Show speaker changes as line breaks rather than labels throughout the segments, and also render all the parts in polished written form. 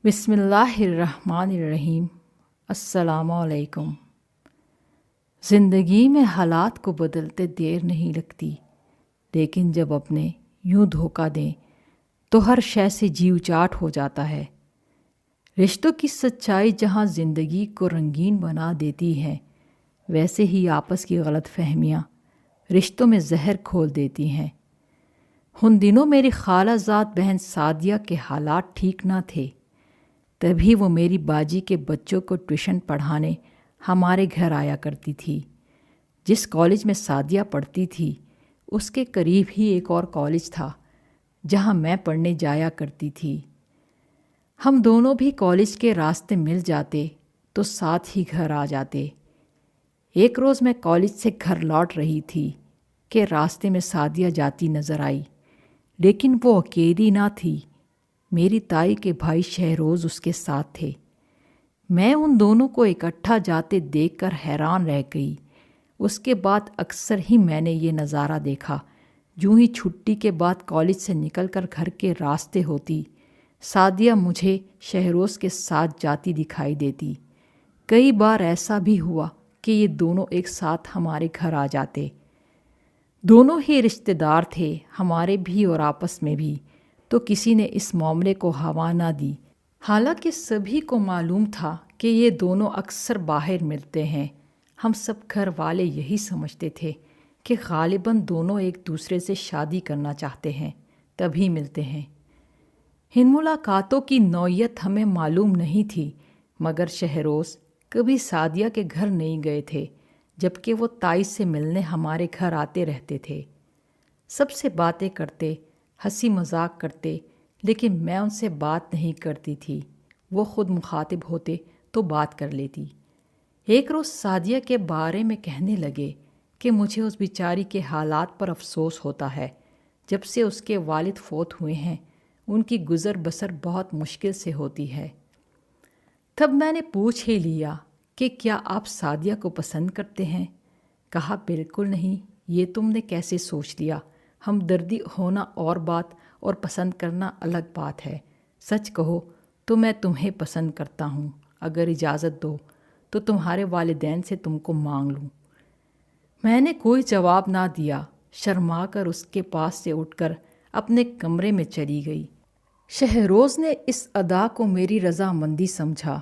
بسم اللہ الرحمن الرحیم۔ السلام علیکم۔ زندگی میں حالات کو بدلتے دیر نہیں لگتی، لیکن جب اپنے یوں دھوکہ دیں تو ہر شے سے جیو چاٹ ہو جاتا ہے۔ رشتوں کی سچائی جہاں زندگی کو رنگین بنا دیتی ہے، ویسے ہی آپس کی غلط فہمیاں رشتوں میں زہر کھول دیتی ہیں۔ ان دنوں میری خالہ زاد بہن سعدیہ کے حالات ٹھیک نہ تھے، تبھی وہ میری باجی کے بچوں کو ٹیوشن پڑھانے ہمارے گھر آیا کرتی تھی۔ جس کالج میں سعدیہ پڑھتی تھی اس کے قریب ہی ایک اور کالج تھا جہاں میں پڑھنے جایا کرتی تھی۔ ہم دونوں بھی کالج کے راستے مل جاتے تو ساتھ ہی گھر آ جاتے۔ ایک روز میں کالج سے گھر لوٹ رہی تھی کہ راستے میں سعدیہ جاتی نظر آئی، لیکن وہ اکیلی نہ تھی، میری تائی کے بھائی شہروز اس کے ساتھ تھے۔ میں ان دونوں کو اکٹھا جاتے دیکھ کر حیران رہ گئی۔ اس کے بعد اکثر ہی میں نے یہ نظارہ دیکھا، جوں ہی چھٹی کے بعد کالج سے نکل کر گھر کے راستے ہوتی، سعدیہ مجھے شہروز کے ساتھ جاتی دکھائی دیتی۔ کئی بار ایسا بھی ہوا کہ یہ دونوں ایک ساتھ ہمارے گھر آ جاتے۔ دونوں ہی رشتہ دار تھے، ہمارے بھی اور آپس میں بھی، تو کسی نے اس معاملے کو ہوا نہ دی۔ حالانکہ سبھی کو معلوم تھا کہ یہ دونوں اکثر باہر ملتے ہیں۔ ہم سب گھر والے یہی سمجھتے تھے کہ غالباً دونوں ایک دوسرے سے شادی کرنا چاہتے ہیں، تبھی ملتے ہیں۔ ان ملاقاتوں کی نوعیت ہمیں معلوم نہیں تھی، مگر شہروز کبھی سعدیہ کے گھر نہیں گئے تھے، جبکہ وہ تائی سے ملنے ہمارے گھر آتے رہتے تھے۔ سب سے باتیں کرتے، ہنسی مذاق کرتے، لیکن میں ان سے بات نہیں کرتی تھی۔ وہ خود مخاطب ہوتے تو بات کر لیتی۔ ایک روز سعدیہ کے بارے میں کہنے لگے کہ مجھے اس بیچاری کے حالات پر افسوس ہوتا ہے۔ جب سے اس کے والد فوت ہوئے ہیں ان کی گزر بسر بہت مشکل سے ہوتی ہے۔ تب میں نے پوچھ ہی لیا کہ کیا آپ سعدیہ کو پسند کرتے ہیں؟ کہا بالکل نہیں، یہ تم نے کیسے سوچ لیا؟ ہمدردی ہونا اور بات اور پسند کرنا الگ بات ہے۔ سچ کہو تو میں تمہیں پسند کرتا ہوں، اگر اجازت دو تو تمہارے والدین سے تم کو مانگ لوں۔ میں نے کوئی جواب نہ دیا، شرما کر اس کے پاس سے اٹھ کر اپنے کمرے میں چلی گئی۔ شہروز نے اس ادا کو میری رضامندی سمجھا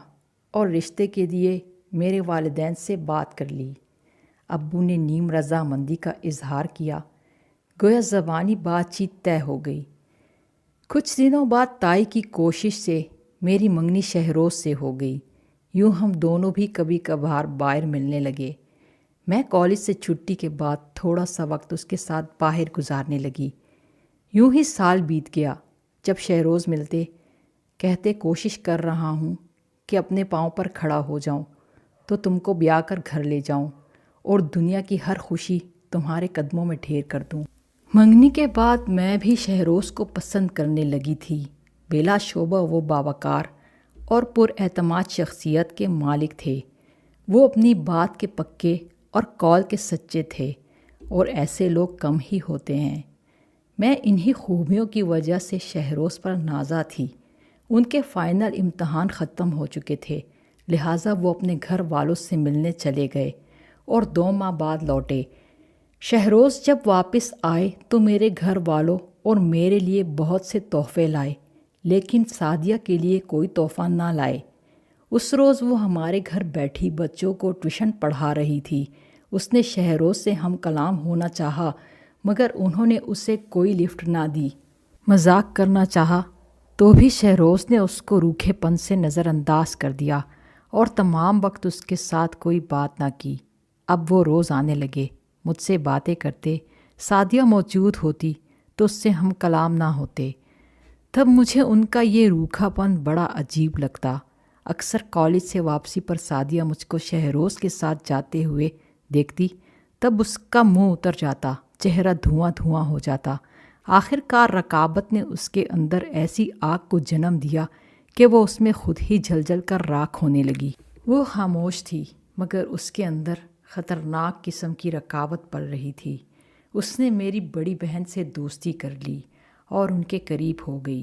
اور رشتے کے لیے میرے والدین سے بات کر لی۔ ابو نے نیم رضامندی کا اظہار کیا، گویا زبانی بات چیت طے ہو گئی۔ کچھ دنوں بعد تائی کی کوشش سے میری منگنی شہروز سے ہو گئی۔ یوں ہم دونوں بھی کبھی کبھار باہر ملنے لگے۔ میں کالج سے چھٹی کے بعد تھوڑا سا وقت اس کے ساتھ باہر گزارنے لگی۔ یوں ہی سال بیت گیا۔ جب شہروز ملتے، کہتے کوشش کر رہا ہوں کہ اپنے پاؤں پر کھڑا ہو جاؤں تو تم کو بیاہ کر گھر لے جاؤں اور دنیا کی ہر خوشی تمہارے قدموں میں ڈھیر کر دوں۔ منگنی کے بعد میں بھی شہروز کو پسند کرنے لگی تھی۔ بلا شبہ وہ باوقار اور پر اعتماد شخصیت کے مالک تھے۔ وہ اپنی بات کے پکے اور قول کے سچے تھے، اور ایسے لوگ کم ہی ہوتے ہیں۔ میں انہی خوبیوں کی وجہ سے شہروز پر نازا تھی۔ ان کے فائنل امتحان ختم ہو چکے تھے، لہٰذا وہ اپنے گھر والوں سے ملنے چلے گئے اور 2 ماہ بعد لوٹے۔ شہروز جب واپس آئے تو میرے گھر والوں اور میرے لیے بہت سے تحفے لائے، لیکن سعدیہ کے لیے کوئی تحفہ نہ لائے۔ اس روز وہ ہمارے گھر بیٹھی بچوں کو ٹیوشن پڑھا رہی تھی۔ اس نے شہروز سے ہم کلام ہونا چاہا، مگر انہوں نے اسے کوئی لفٹ نہ دی۔ مذاق کرنا چاہا تو بھی شہروز نے اس کو روکھے پن سے نظر انداز کر دیا اور تمام وقت اس کے ساتھ کوئی بات نہ کی۔ اب وہ روز آنے لگے، مجھ سے باتیں کرتے، سعدیہ موجود ہوتی تو اس سے ہم کلام نہ ہوتے۔ تب مجھے ان کا یہ روکھا پن بڑا عجیب لگتا۔ اکثر کالج سے واپسی پر سعدیہ مجھ کو شہروز کے ساتھ جاتے ہوئے دیکھتی، تب اس کا منہ اتر جاتا، چہرہ دھواں دھواں ہو جاتا۔ آخر کار رقابت نے اس کے اندر ایسی آگ کو جنم دیا کہ وہ اس میں خود ہی جل جل کر راکھ ہونے لگی۔ وہ خاموش تھی، مگر اس کے اندر خطرناک قسم کی رقابت پل رہی تھی۔ اس نے میری بڑی بہن سے دوستی کر لی اور ان کے قریب ہو گئی۔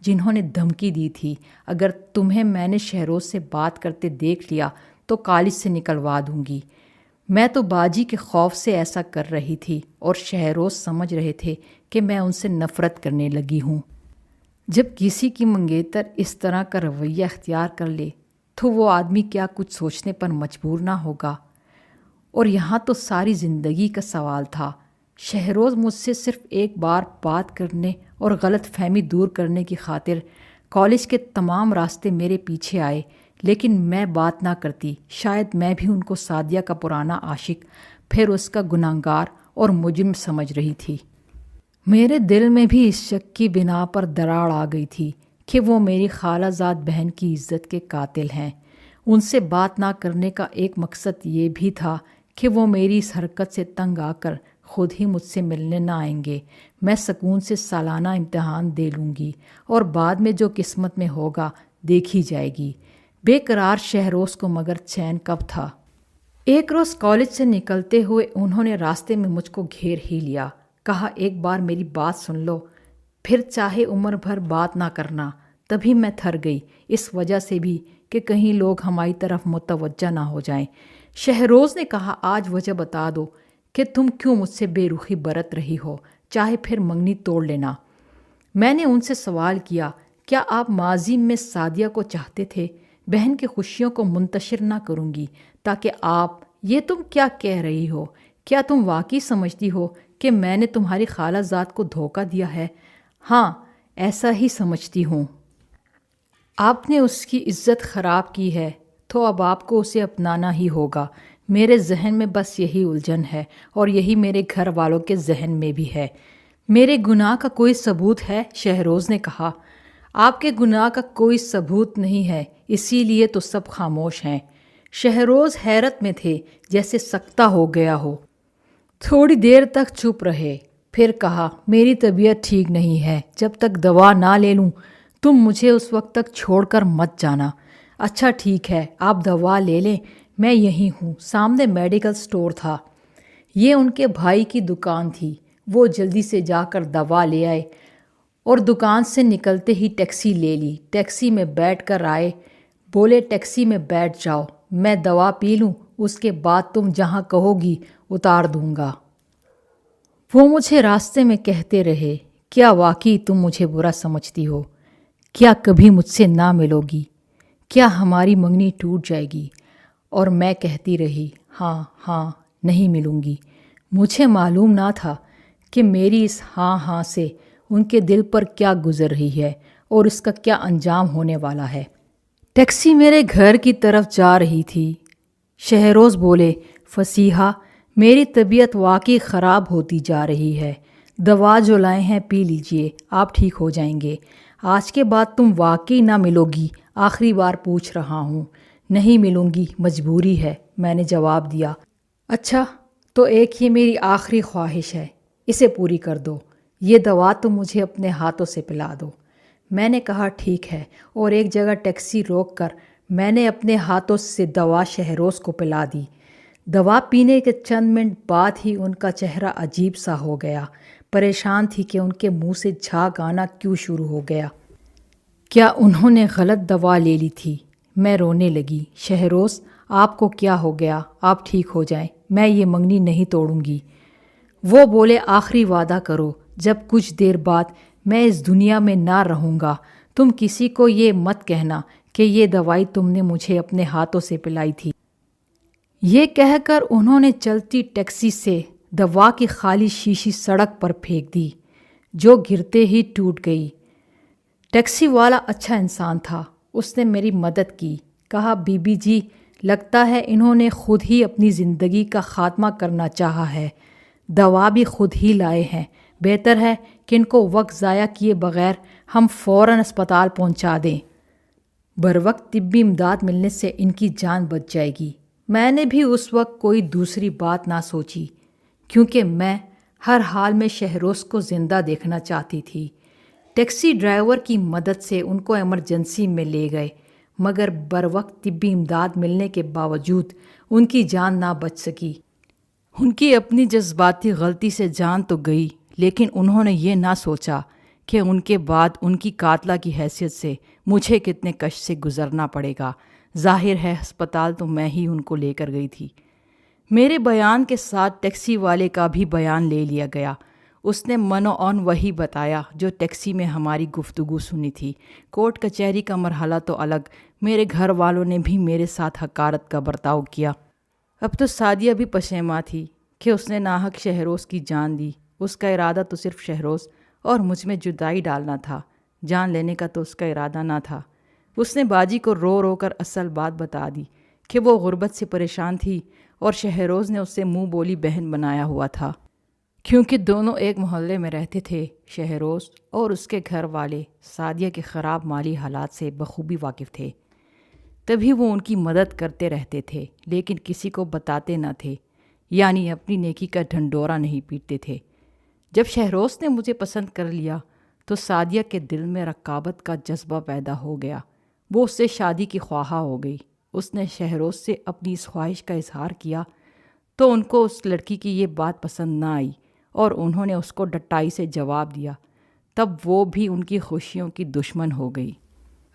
جنہوں نے دھمکی دی تھی اگر تمہیں میں نے شہروز سے بات کرتے دیکھ لیا تو کالج سے نکلوا دوں گی۔ میں تو باجی کے خوف سے ایسا کر رہی تھی اور شہروز سمجھ رہے تھے کہ میں ان سے نفرت کرنے لگی ہوں۔ جب کسی کی منگیتر اس طرح کا رویہ اختیار کر لے تو وہ آدمی کیا کچھ سوچنے پر مجبور نہ ہوگا۔ اور یہاں تو ساری زندگی کا سوال تھا۔ شہروز مجھ سے صرف ایک بار بات کرنے اور غلط فہمی دور کرنے کی خاطر کالج کے تمام راستے میرے پیچھے آئے، لیکن میں بات نہ کرتی۔ شاید میں بھی ان کو سعدیہ کا پرانا عاشق، پھر اس کا گنہگار اور مجرم سمجھ رہی تھی۔ میرے دل میں بھی اس شک کی بنا پر دراڑ آ گئی تھی کہ وہ میری خالہ زاد بہن کی عزت کے قاتل ہیں۔ ان سے بات نہ کرنے کا ایک مقصد یہ بھی تھا کہ وہ میری اس حرکت سے تنگ آ کر خود ہی مجھ سے ملنے نہ آئیں گے۔ میں سکون سے سالانہ امتحان دے لوں گی اور بعد میں جو قسمت میں ہوگا دیکھی جائے گی۔ بے قرار شہروز کو مگر چین کب تھا۔ ایک روز کالج سے نکلتے ہوئے انہوں نے راستے میں مجھ کو گھیر ہی لیا۔ کہا ایک بار میری بات سن لو، پھر چاہے عمر بھر بات نہ کرنا۔ تبھی میں تھر گئی، اس وجہ سے بھی کہ کہیں لوگ ہماری طرف متوجہ نہ ہو جائیں۔ شہروز نے کہا آج وجہ بتا دو کہ تم کیوں مجھ سے بے رخی برت رہی ہو، چاہے پھر منگنی توڑ لینا۔ میں نے ان سے سوال کیا کیا آپ ماضی میں سعدیہ کو چاہتے تھے؟ بہن کی خوشیوں کو منتشر نہ کروں گی تاکہ آپ یہ تم کیا کہہ رہی ہو؟ کیا تم واقعی سمجھتی ہو کہ میں نے تمہاری خالہ زاد کو دھوکہ دیا ہے؟ ہاں، ایسا ہی سمجھتی ہوں۔ آپ نے اس کی عزت خراب کی ہے تو اب آپ کو اسے اپنانا ہی ہوگا۔ میرے ذہن میں بس یہی الجھن ہے اور یہی میرے گھر والوں کے ذہن میں بھی ہے۔ میرے گناہ کا کوئی ثبوت ہے؟ شہروز نے کہا۔ آپ کے گناہ کا کوئی ثبوت نہیں ہے، اسی لیے تو سب خاموش ہیں۔ شہروز حیرت میں تھے، جیسے سکتہ ہو گیا ہو۔ تھوڑی دیر تک چپ رہے، پھر کہا میری طبیعت ٹھیک نہیں ہے، جب تک دوا نہ لے لوں تم مجھے اس وقت تک چھوڑ کر مت جانا۔ اچھا ٹھیک ہے، آپ دوا لے لیں، میں یہیں ہوں۔ سامنے میڈیکل سٹور تھا، یہ ان کے بھائی کی دکان تھی۔ وہ جلدی سے جا کر دوا لے آئے اور دکان سے نکلتے ہی ٹیکسی لے لی۔ ٹیکسی میں بیٹھ کر آئے، بولے ٹیکسی میں بیٹھ جاؤ، میں دوا پی لوں، اس کے بعد تم جہاں کہو گی اتار دوں گا۔ وہ مجھے راستے میں کہتے رہے کیا واقعی تم مجھے برا سمجھتی ہو؟ کیا کبھی مجھ سے نہ ملو گی؟ کیا ہماری منگنی ٹوٹ جائے گی؟ اور میں کہتی رہی ہاں ہاں، نہیں ملوں گی۔ مجھے معلوم نہ تھا کہ میری اس ہاں ہاں سے ان کے دل پر کیا گزر رہی ہے اور اس کا کیا انجام ہونے والا ہے۔ ٹیکسی میرے گھر کی طرف جا رہی تھی۔ شہروز بولے فصیحہ، میری طبیعت واقعی خراب ہوتی جا رہی ہے، دوا جو لائے ہیں پی لیجئے، آپ ٹھیک ہو جائیں گے۔ آج کے بعد تم واقعی نہ ملو گی، آخری بار پوچھ رہا ہوں۔ نہیں ملوں گی، مجبوری ہے، میں نے جواب دیا۔ اچھا تو ایک یہ میری آخری خواہش ہے، اسے پوری کر دو، یہ دوا تم مجھے اپنے ہاتھوں سے پلا دو۔ میں نے کہا ٹھیک ہے، اور ایک جگہ ٹیکسی روک کر میں نے اپنے ہاتھوں سے دوا شہروز کو پلا دی۔ دوا پینے کے چند منٹ بعد ہی ان کا چہرہ عجیب سا ہو گیا۔ پریشان تھی کہ ان کے منہ سے جھاگ آنا کیوں شروع ہو گیا۔ کیا انہوں نے غلط دوا لے لی تھی؟ میں رونے لگی۔ شہروز، آپ کو کیا ہو گیا؟ آپ ٹھیک ہو جائیں، میں یہ منگنی نہیں توڑوں گی۔ وہ بولے آخری وعدہ کرو، جب کچھ دیر بعد میں اس دنیا میں نہ رہوں گا تم کسی کو یہ مت کہنا کہ یہ دوائی تم نے مجھے اپنے ہاتھوں سے پلائی تھی۔ یہ کہہ کر انہوں نے چلتی ٹیکسی سے دوا کی خالی شیشی سڑک پر پھینک دی، جو گرتے ہی ٹوٹ گئی۔ ٹیکسی والا اچھا انسان تھا، اس نے میری مدد کی۔ کہا بی بی جی، لگتا ہے انہوں نے خود ہی اپنی زندگی کا خاتمہ کرنا چاہا ہے، دوا بھی خود ہی لائے ہیں، بہتر ہے کہ ان کو وقت ضائع کیے بغیر ہم فوراً اسپتال پہنچا دیں، بروقت طبی امداد ملنے سے ان کی جان بچ جائے گی۔ میں نے بھی اس وقت کوئی دوسری بات نہ سوچی، کیونکہ میں ہر حال میں شہروز کو زندہ دیکھنا چاہتی تھی۔ ٹیکسی ڈرائیور کی مدد سے ان کو ایمرجنسی میں لے گئے، مگر بروقت طبی امداد ملنے کے باوجود ان کی جان نہ بچ سکی۔ ان کی اپنی جذباتی غلطی سے جان تو گئی، لیکن انہوں نے یہ نہ سوچا کہ ان کے بعد ان کی قاتلہ کی حیثیت سے مجھے کتنے کشٹ سے گزرنا پڑے گا۔ ظاہر ہے ہسپتال تو میں ہی ان کو لے کر گئی تھی۔ میرے بیان کے ساتھ ٹیکسی والے کا بھی بیان لے لیا گیا۔ اس نے منو آن وہی بتایا جو ٹیکسی میں ہماری گفتگو سنی تھی۔ کورٹ کچہری کا مرحلہ تو الگ، میرے گھر والوں نے بھی میرے ساتھ حقارت کا برتاؤ کیا۔ اب تو سعدیہ بھی پشیماں تھی کہ اس نے ناحق شہروز کی جان دی۔ اس کا ارادہ تو صرف شہروز اور مجھ میں جدائی ڈالنا تھا، جان لینے کا تو اس کا ارادہ نہ تھا۔ اس نے باجی کو رو رو کر اصل بات بتا دی کہ وہ غربت سے پریشان تھی اور شہروز نے اسے منہ بولی بہن بنایا ہوا تھا، کیونکہ دونوں ایک محلے میں رہتے تھے۔ شہروز اور اس کے گھر والے سعدیہ کے خراب مالی حالات سے بخوبی واقف تھے، تبھی وہ ان کی مدد کرتے رہتے تھے، لیکن کسی کو بتاتے نہ تھے، یعنی اپنی نیکی کا ڈھنڈورا نہیں پیٹتے تھے۔ جب شہروز نے مجھے پسند کر لیا تو سعدیہ کے دل میں رقابت کا جذبہ پیدا ہو گیا۔ وہ اس سے شادی کی خواہاں ہو گئی۔ اس نے شہروز سے اپنی اس خواہش کا اظہار کیا تو ان کو اس لڑکی کی یہ بات پسند نہ آئی اور انہوں نے اس کو ڈٹائی سے جواب دیا۔ تب وہ بھی ان کی خوشیوں کی دشمن ہو گئی۔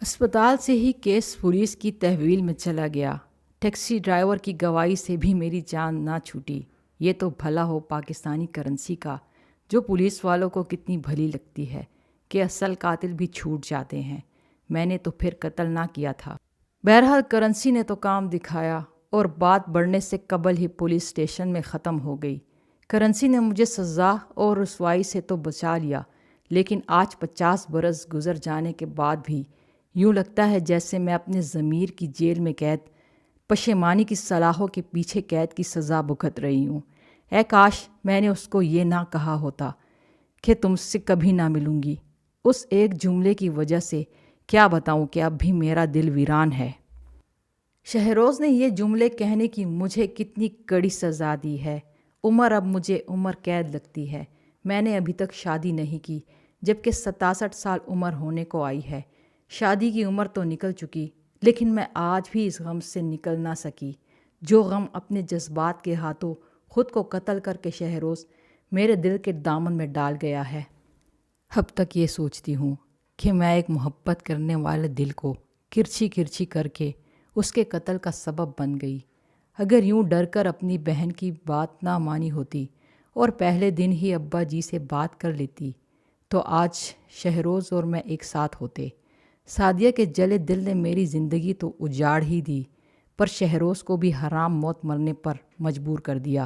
اسپتال سے ہی کیس پولیس کی تحویل میں چلا گیا۔ ٹیکسی ڈرائیور کی گواہی سے بھی میری جان نہ چھوٹی۔ یہ تو بھلا ہو پاکستانی کرنسی کا، جو پولیس والوں کو کتنی بھلی لگتی ہے کہ اصل قاتل بھی چھوٹ جاتے ہیں۔ میں نے تو پھر قتل نہ کیا تھا۔ بہرحال کرنسی نے تو کام دکھایا اور بات بڑھنے سے قبل ہی پولیس اسٹیشن میں ختم ہو گئی۔ کرنسی نے مجھے سزا اور رسوائی سے تو بچا لیا، لیکن آج 50 برس گزر جانے کے بعد بھی یوں لگتا ہے جیسے میں اپنے ضمیر کی جیل میں قید، پشیمانی کی سلاخوں کے پیچھے قید کی سزا بھگت رہی ہوں۔ اے کاش میں نے اس کو یہ نہ کہا ہوتا کہ تم سے کبھی نہ ملوں گی۔ اس ایک جملے کی وجہ سے کیا بتاؤں کہ اب بھی میرا دل ویران ہے۔ شہروز نے یہ جملے کہنے کی مجھے کتنی کڑی سزا دی ہے۔ اب مجھے عمر قید لگتی ہے۔ میں نے ابھی تک شادی نہیں کی، جبکہ 67 سال عمر ہونے کو آئی ہے۔ شادی کی عمر تو نکل چکی، لیکن میں آج بھی اس غم سے نکل نہ سکی، جو غم اپنے جذبات کے ہاتھوں خود کو قتل کر کے شہروز میرے دل کے دامن میں ڈال گیا ہے۔ اب تک یہ سوچتی ہوں کہ میں ایک محبت کرنے والے دل کو کرچھی کرچھی کر کے اس کے قتل کا سبب بن گئی۔ اگر یوں ڈر کر اپنی بہن کی بات نہ مانی ہوتی اور پہلے دن ہی ابا جی سے بات کر لیتی تو آج شہروز اور میں ایک ساتھ ہوتے۔ سعدیہ کے جلے دل نے میری زندگی تو اجاڑ ہی دی، پر شہروز کو بھی حرام موت مرنے پر مجبور کر دیا۔